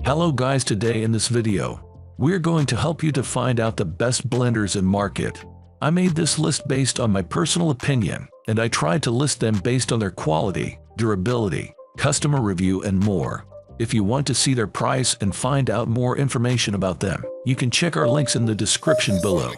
Hello guys, today in this video, we're going to help you to find out the best blenders in market. I made this list based on my personal opinion, and I tried to list them based on their quality, durability, customer review and more. If you want to see their price and find out more information about them, you can check our links in the description below.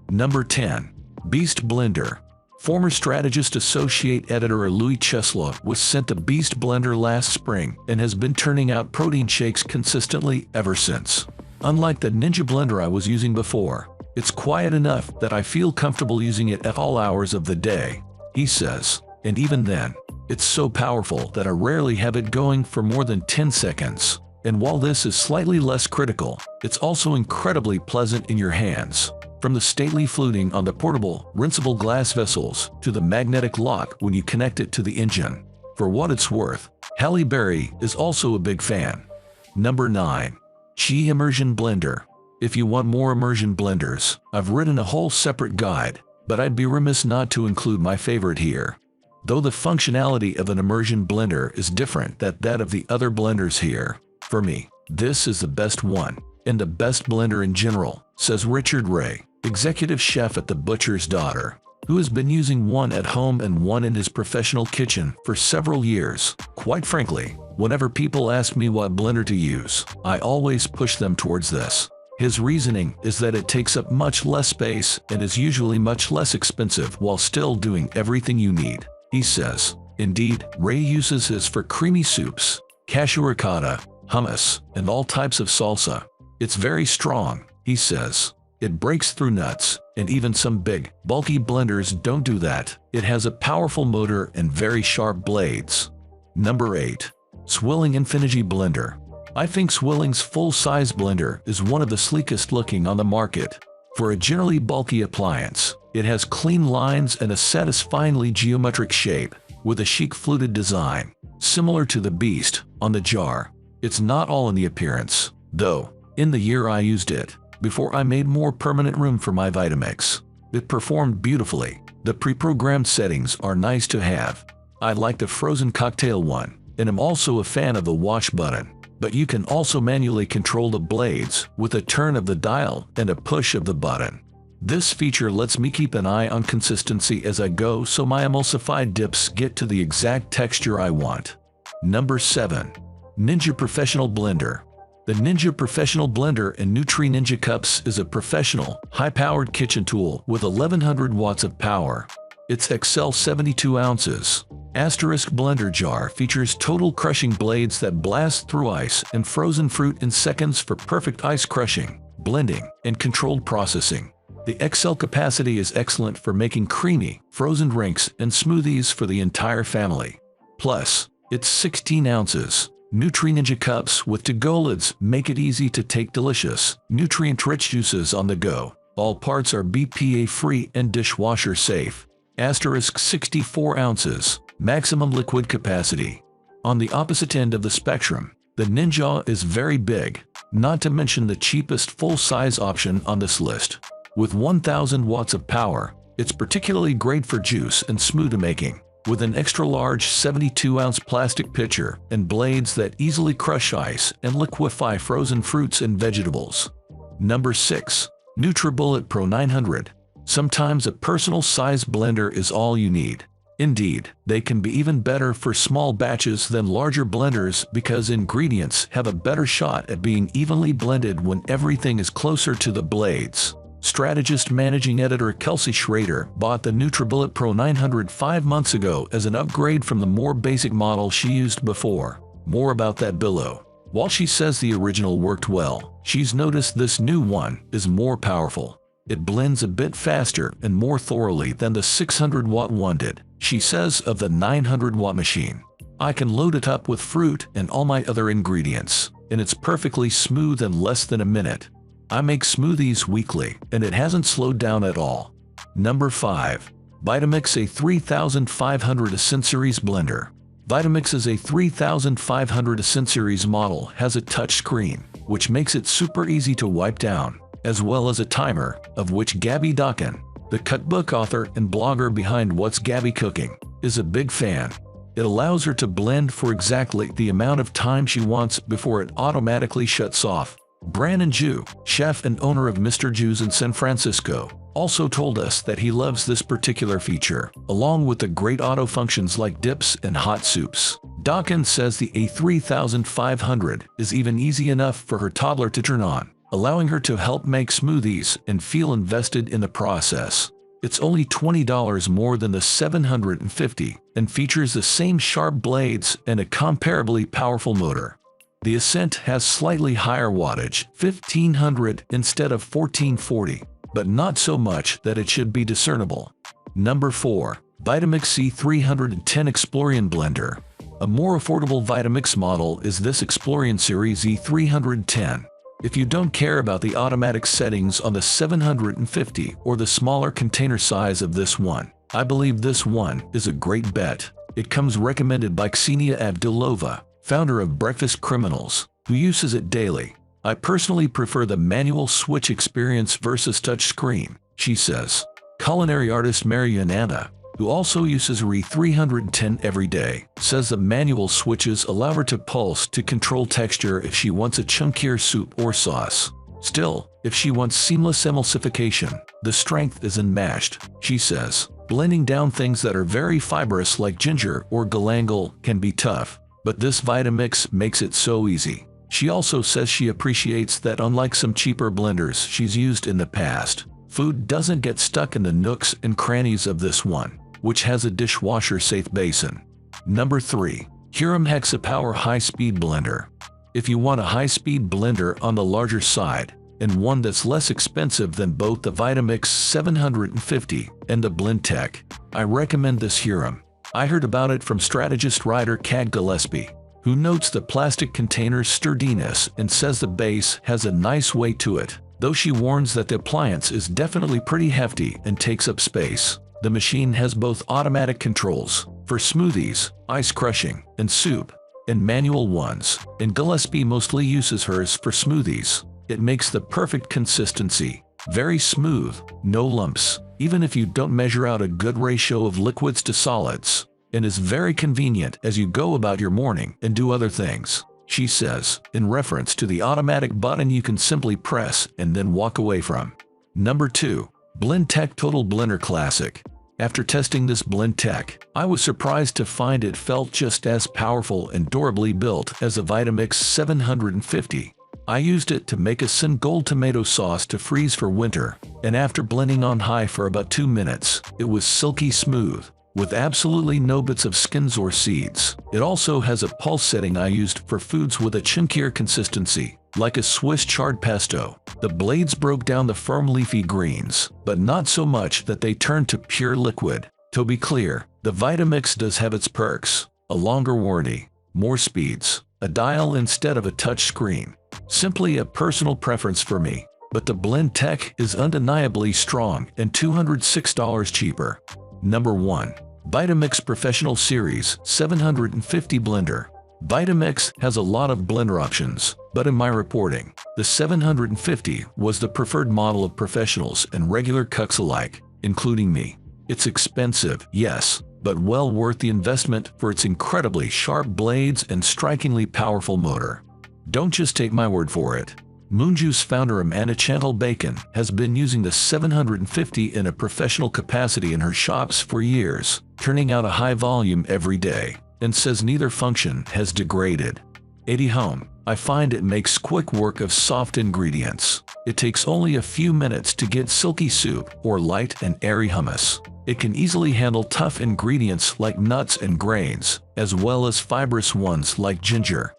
Number 10. Beast Blender. Former strategist associate editor Louis Cheslaw was sent the Beast Blender last spring and has been turning out protein shakes consistently ever since. Unlike the Ninja blender I was using before, it's quiet enough that I feel comfortable using it at all hours of the day, he says, and even then, it's so powerful that I rarely have it going for more than 10 seconds. And while this is slightly less critical, it's also incredibly pleasant in your hands. From the stately fluting on the portable, rinsable glass vessels to the magnetic lock when you connect it to the engine. For what it's worth, Halle Berry is also a big fan. Number 9. Shohel Immersion Blender. If you want more immersion blenders, I've written a whole separate guide, but I'd be remiss not to include my favorite here. Though the functionality of an immersion blender is different than that of the other blenders here, for me, this is the best one, and the best blender in general, says Richard Ray, executive chef at The Butcher's Daughter, who has been using one at home and one in his professional kitchen for several years. Quite frankly, whenever people ask me what blender to use, I always push them towards this. His reasoning is that it takes up much less space and is usually much less expensive while still doing everything you need, he says. Indeed, Ray uses his for creamy soups, cashew ricotta, hummus, and all types of salsa. It's very strong, he says. It breaks through nuts, and even some big, bulky blenders don't do that. It has a powerful motor and very sharp blades. Number 8. Swilling Infinity Blender. I think Swilling's full-size blender is one of the sleekest looking on the market. For a generally bulky appliance, it has clean lines and a satisfyingly geometric shape, with a chic fluted design, similar to the Beast, on the jar. It's not all in the appearance, though. In the year I used it, before I made more permanent room for my Vitamix, it performed beautifully. The pre-programmed settings are nice to have. I like the frozen cocktail one, and I'm also a fan of the wash button. But you can also manually control the blades with a turn of the dial and a push of the button. This feature lets me keep an eye on consistency as I go so my emulsified dips get to the exact texture I want. Number 7. Ninja Professional Blender. The Ninja Professional Blender in Nutri Ninja Cups is a professional, high-powered kitchen tool with 1100 watts of power. Its XL 72 ounces. Asterisk blender jar features total crushing blades that blast through ice and frozen fruit in seconds for perfect ice crushing, blending, and controlled processing. The XL capacity is excellent for making creamy, frozen drinks and smoothies for the entire family. Plus, its 16 ounces. Nutri Ninja Cups with to-go lids make it easy to take delicious, nutrient-rich juices on the go. All parts are BPA-free and dishwasher safe. Asterisk 64 ounces. Maximum liquid capacity. On the opposite end of the spectrum, the Ninja is very big, not to mention the cheapest full-size option on this list. With 1000 watts of power, it's particularly great for juice and smoothie making, with an extra-large 72-ounce plastic pitcher and blades that easily crush ice and liquefy frozen fruits and vegetables. Number 6. NutriBullet Pro 900. Sometimes a personal-size blender is all you need. Indeed, they can be even better for small batches than larger blenders because ingredients have a better shot at being evenly blended when everything is closer to the blades. Strategist Managing Editor Kelsey Schrader bought the NutriBullet Pro 900 5 months ago as an upgrade from the more basic model she used before. More about that below. While she says the original worked well, she's noticed this new one is more powerful. It blends a bit faster and more thoroughly than the 600-watt one did, she says of the 900-watt machine. I can load it up with fruit and all my other ingredients, and it's perfectly smooth in less than a minute. I make smoothies weekly, and it hasn't slowed down at all. Number 5. Vitamix A 3500 Series Blender. Vitamix's A3500 Ascent Series model has a touch screen, which makes it super easy to wipe down, as well as a timer, of which Gabby Dokken, the cookbook author and blogger behind What's Gabby Cooking, is a big fan. It allows her to blend for exactly the amount of time she wants before it automatically shuts off. Brandon Ju, chef and owner of Mr. Ju's in San Francisco, also told us that he loves this particular feature, along with the great auto functions like dips and hot soups. Dokken says the A3500 is even easy enough for her toddler to turn on, allowing her to help make smoothies and feel invested in the process. It's only $20 more than the 750 and features the same sharp blades and a comparably powerful motor. The Ascent has slightly higher wattage, 1500 instead of 1440, but not so much that it should be discernible. Number 4. Vitamix C310 Explorian Blender. A more affordable Vitamix model is this Explorian Series E310. If you don't care about the automatic settings on the 750 or the smaller container size of this one, I believe this one is a great bet. It comes recommended by Ksenia Avdulova, founder of Breakfast Criminals, who uses it daily. I personally prefer the manual switch experience versus touchscreen, she says. Culinary artist Marian Anna, who also uses E310 every day, says the manual switches allow her to pulse to control texture if she wants a chunkier soup or sauce. Still, if she wants seamless emulsification, the strength is unmatched, she says. Blending down things that are very fibrous like ginger or galangal can be tough, but this Vitamix makes it so easy. She also says she appreciates that unlike some cheaper blenders she's used in the past, food doesn't get stuck in the nooks and crannies of this one, which has a dishwasher-safe basin. Number 3. Hurom Hexapower High-Speed Blender. If you want a high-speed blender on the larger side, and one that's less expensive than both the Vitamix 750 and the BlendTech, I recommend this Hurom. I heard about it from strategist writer Kat Gillespie, who notes the plastic container's sturdiness and says the base has a nice weight to it, though she warns that the appliance is definitely pretty hefty and takes up space. The machine has both automatic controls for smoothies, ice crushing, and soup, and manual ones, and Gillespie mostly uses hers for smoothies. It makes the perfect consistency, very smooth, no lumps, even if you don't measure out a good ratio of liquids to solids, and is very convenient as you go about your morning and do other things, she says, in reference to the automatic button you can simply press and then walk away from. Number 2. BlendTech Total Blender Classic. After testing this BlendTech, I was surprised to find it felt just as powerful and durably built as the Vitamix 750. I used it to make a Gold tomato sauce to freeze for winter, and after blending on high for about 2 minutes, it was silky smooth, with absolutely no bits of skins or seeds. It also has a pulse setting I used for foods with a chunkier consistency, like a Swiss chard pesto. The blades broke down the firm leafy greens, but not so much that they turned to pure liquid. To be clear, the Vitamix does have its perks: a longer warranty, more speeds, a dial instead of a touch screen. Simply a personal preference for me, but the BlendTech is undeniably strong and $206 cheaper. Number 1. Vitamix Professional Series 750 Blender. Vitamix has a lot of blender options, but in my reporting, the 750 was the preferred model of professionals and regular cooks alike, including me. It's expensive, yes, but well worth the investment for its incredibly sharp blades and strikingly powerful motor. Don't just take my word for it. Moonjuice founder Amanda Chantal Bacon has been using the 750 in a professional capacity in her shops for years, turning out a high volume every day, and says neither function has degraded. At home, I find it makes quick work of soft ingredients. It takes only a few minutes to get silky soup or light and airy hummus. It can easily handle tough ingredients like nuts and grains, as well as fibrous ones like ginger.